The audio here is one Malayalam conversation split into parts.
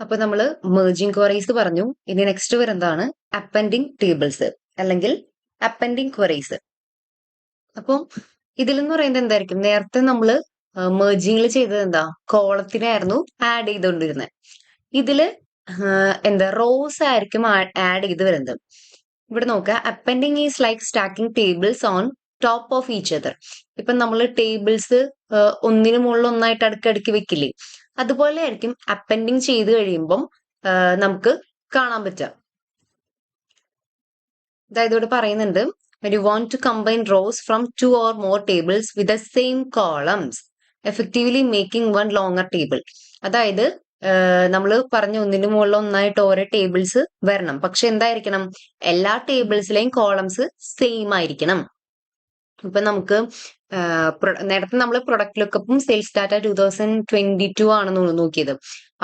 അപ്പൊ നമ്മൾ മെർജിങ് ക്വറീസ് പറഞ്ഞു. ഇനി നെക്സ്റ്റ് വരുന്നതാണ് അപ്പൻഡിങ് ടേബിൾസ് അല്ലെങ്കിൽ അപ്പൻഡിങ് ക്വറീസ്. അപ്പം ഇതിലെന്ന് പറയുന്നത് എന്തായിരിക്കും, നേരത്തെ നമ്മൾ മെർജിങ്ങിൽ ചെയ്തത് എന്താ, കോളത്തിനായിരുന്നു ആഡ് ചെയ്തുകൊണ്ടിരുന്നത്. ഇതില് എന്താ റോസ് ആയിരിക്കും ആഡ് ചെയ്ത് വരുന്നത്. ഇവിടെ നോക്കുക, അപ്പൻഡിങ് is like stacking tables on top of each other. ഇപ്പൊ നമ്മൾ ടേബിൾസ് ഒന്നിനു മുകളിൽ ഒന്നായിട്ട് അടുക്കി വെക്കില്ലേ, അതുപോലെ ആയിരിക്കും അപ്പൻഡിങ് ചെയ്ത് കഴിയുമ്പം നമുക്ക് കാണാൻ പറ്റുക. അതായത് ഇവിടെ പറയുന്നുണ്ട്, when you want to combine rows from 2 or more tables with the same columns, effectively making one longer table. അതായത് നമ്മൾ പറഞ്ഞ ഒന്നിനു മുകളിൽ ഒന്നായിട്ട് ഓരോ ടേബിൾസ് വരണം, പക്ഷെ എന്തായിരിക്കണം, എല്ലാ ടേബിൾസിലെയും കോളംസ് സെയിം ആയിരിക്കണം. ഇപ്പൊ നമുക്ക് നേരത്തെ നമ്മൾ പ്രൊഡക്റ്റ് ലുക്കപ്പും സെയിൽസ് ഡാറ്റ 2022 ആണെന്ന് നോക്കിയത്.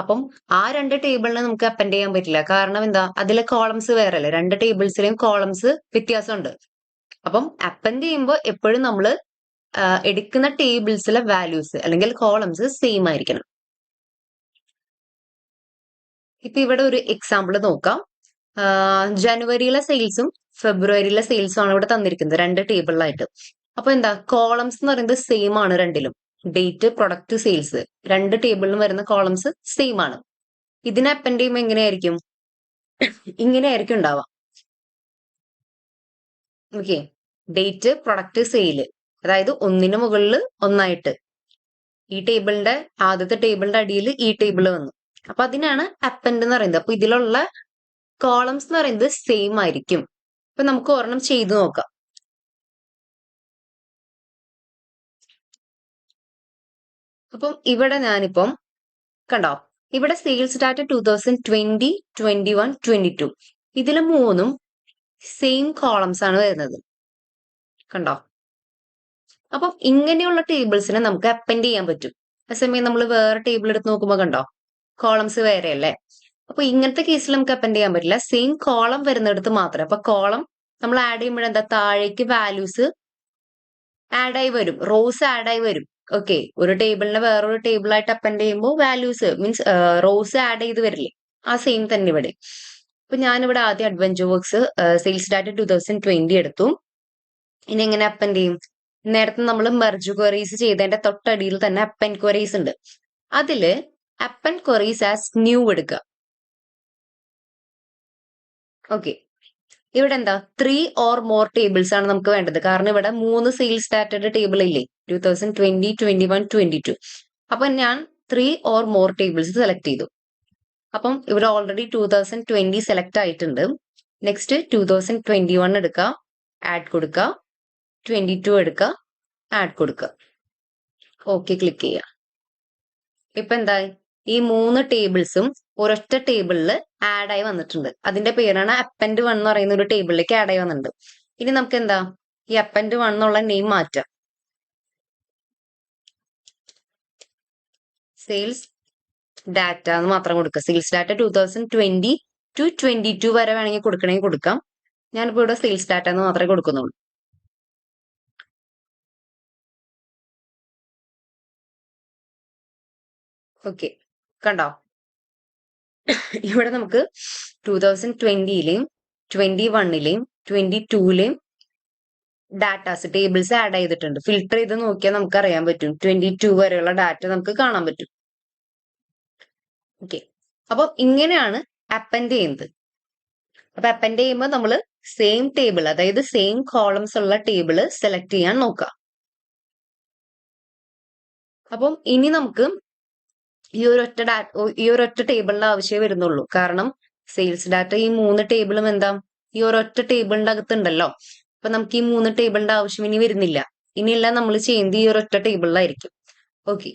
അപ്പം ആ രണ്ട് ടേബിളിനെ നമുക്ക് അപ്പൻഡ് ചെയ്യാൻ പറ്റില്ല. കാരണം എന്താ, അതിലെ കോളംസ് വേറെ അല്ലേ, രണ്ട് ടേബിൾസിലെയും കോളംസ് വ്യത്യാസമുണ്ട്. അപ്പം അപ്പൻഡ് ചെയ്യുമ്പോൾ എപ്പോഴും നമ്മൾ എടുക്കുന്ന ടേബിൾസിലെ വാല്യൂസ് അല്ലെങ്കിൽ കോളംസ് സെയിം ആയിരിക്കണം. ഇപ്പൊ ഇവിടെ ഒരു എക്സാമ്പിൾ നോക്കാം. ജനുവരിയിലെ സെയിൽസും ഫെബ്രുവരിയിലെ സെയിൽസും ആണ് ഇവിടെ തന്നിരിക്കുന്നത്, രണ്ട് ടേബിളിലായിട്ട്. അപ്പൊ എന്താ, കോളംസ് എന്ന് പറയുന്നത് സെയിം ആണ് രണ്ടിലും. ഡേറ്റ്, പ്രൊഡക്റ്റ്, സെയിൽസ്, രണ്ട് ടേബിളിലും വരുന്ന കോളംസ് സെയിം ആണ്. ഇതിനെ അപ്പൻഡ് ചെയ്യുമ്പോൾ എങ്ങനെയായിരിക്കും, ഇങ്ങനെയായിരിക്കും ഉണ്ടാവാം. ഓക്കെ, ഡേറ്റ്, പ്രൊഡക്റ്റ്, സെയില്, അതായത് ഒന്നിനു മുകളിൽ ഒന്നായിട്ട് ഈ ടേബിളിന്റെ ആദ്യത്തെ ടേബിളിന്റെ അടിയിൽ ഈ ടേബിൾ വന്നു. അപ്പൊ അതിനാണ് അപ്പൻഡ് എന്ന് പറയുന്നത്. അപ്പൊ ഇതിലുള്ള കോളംസ് എന്ന് പറയുന്നത് സെയിം ആയിരിക്കും. ഇപ്പൊ നമുക്ക് ഒരെണ്ണം ചെയ്തു നോക്കാം. അപ്പം ഇവിടെ ഞാനിപ്പം കണ്ടോ, ഇവിടെ സെയിൽസ് ഡാറ്റ 2020, 21, 22 ഇതിൽ മൂന്നും സെയിം കോളംസ് ആണ് വരുന്നത്. കണ്ടോ, അപ്പം ഇങ്ങനെയുള്ള ടേബിൾസിനെ നമുക്ക് അപ്പൻഡ് ചെയ്യാൻ പറ്റും. അതേസമയം നമ്മൾ വേറെ ടേബിൾ എടുത്ത് നോക്കുമ്പോൾ കണ്ടോ, കോളംസ് വേറെ അല്ലേ. അപ്പൊ ഇങ്ങനത്തെ കേസിൽ നമുക്ക് അപ്പൻഡ് ചെയ്യാൻ പറ്റില്ല, സെയിം കോളം വരുന്നിടത്ത് മാത്രമേ. അപ്പൊ കോളം നമ്മൾ ആഡ് ചെയ്യുമ്പോഴെന്താ, താഴേക്ക് വാല്യൂസ് ആഡ് ആയി വരും, റോസ് ആഡ് ആയി വരും. ഓക്കെ, ഒരു ടേബിളിനെ വേറൊരു ടേബിളായിട്ട് അപ്പൻഡ് ചെയ്യുമ്പോൾ വാല്യൂസ് മീൻസ് റോസ് ആഡ് ചെയ്ത് വരില്ലേ, ആ സെയിം തന്നെ ഇവിടെ. ഇപ്പൊ ഞാനിവിടെ ആദ്യം അഡ്വഞ്ചർ വർക്ക്സ് സെയിൽസ് ഡാറ്റ 2020 എടുത്തു. ഇനി എങ്ങനെ അപ്പൻഡ് ചെയ്യും, നേരത്തെ നമ്മൾ മെർജ് ക്വറീസ് ചെയ്തതിന്റെ തൊട്ടടിയിൽ തന്നെ അപ്പൻഡ് ക്വറീസ് ഉണ്ട്. അതില് അപ്പൻഡ് ക്വറീസ് ആസ് ന്യൂ എടുക്കുക. ഓക്കെ, ഇവിടെ എന്താ, 3 or more ടേബിൾസ് ആണ് നമുക്ക് വേണ്ടത്. കാരണം ഇവിടെ 3 സെയിൽസ് ഡാറ്റയുടെ ടേബിൾ ഇല്ലേ, 2020, 21, 22. അപ്പൊ ഞാൻ 3 or more ടേബിൾസ് സെലക്ട് ചെയ്തു. അപ്പം ഇവിടെ ഓൾറെഡി 2020 സെലക്ട് ആയിട്ടുണ്ട്. നെക്സ്റ്റ് 2021 എടുക്കുക, ആഡ് കൊടുക്കുക, 22 എടുക്കുക, ആഡ് കൊടുക്കുക, ഓക്കെ ക്ലിക്ക് ചെയ്യുക. ഇപ്പൊ എന്തായി, ഈ 3 ടേബിൾസും ഒരൊറ്റ ടേബിളിൽ ആഡ് ആയി വന്നിട്ടുണ്ട്. അതിന്റെ പേരാണ് അപ്പൻഡ് 1 എന്ന് പറയുന്ന ഒരു ടേബിളിലേക്ക് ആഡ് ആയി വന്നിട്ടുണ്ട്. ഇനി നമുക്ക് എന്താ, ഈ അപ്പൻഡ് 1 എന്നുള്ള നെയിം മാറ്റാം. സെയിൽസ് ഡാറ്റ എന്ന് മാത്രം കൊടുക്കുക. സെയിൽസ് ഡാറ്റ 2020 to 22 വരെ വേണമെങ്കിൽ കൊടുക്കണമെങ്കിൽ കൊടുക്കാം. ഞാനിപ്പോ ഇവിടെ സെയിൽസ് ഡാറ്റ എന്ന് മാത്രമേ കൊടുക്കുന്നുള്ളൂ. ഓക്കെ, കണ്ടോ, ഇവിടെ നമുക്ക് 2020ലെയും 21ലെയും 22ലെയും ഡാറ്റാസ് ടേബിൾസ് ആഡ് ചെയ്തിട്ടുണ്ട്. ഫിൽട്ടർ ചെയ്ത് നോക്കിയാൽ നമുക്ക് അറിയാൻ പറ്റും, 22 വരെയുള്ള ഡാറ്റ നമുക്ക് കാണാൻ പറ്റും. ഓക്കെ, അപ്പൊ ഇങ്ങനെയാണ് അപ്പൻഡ് ചെയ്യുന്നത്. അപ്പൊ അപ്പൻഡ് ചെയ്യുമ്പോൾ നമ്മൾ സെയിം ടേബിൾ, അതായത് സെയിം കോളംസ് ഉള്ള ടേബിൾ സെലക്ട് ചെയ്യാൻ നോക്കാം. അപ്പം ഇനി നമുക്ക് ഈ ഒരൊറ്റ ടേബിളിന്റെ ആവശ്യമേ വരുന്നുള്ളൂ. കാരണം സെയിൽസ് ഡാറ്റ ഈ 3 ടേബിളും എന്താ, ഈ ഒരൊറ്റ ടേബിളിന്റെ അകത്തുണ്ടല്ലോ. അപ്പൊ നമുക്ക് ഈ 3 ടേബിളിന്റെ ആവശ്യം ഇനി വരുന്നില്ല. ഇനിയെല്ലാം നമ്മൾ ചെയ്യുന്നത് ഈ ഒരൊറ്റ ടേബിളിലായിരിക്കും. ഓക്കെ,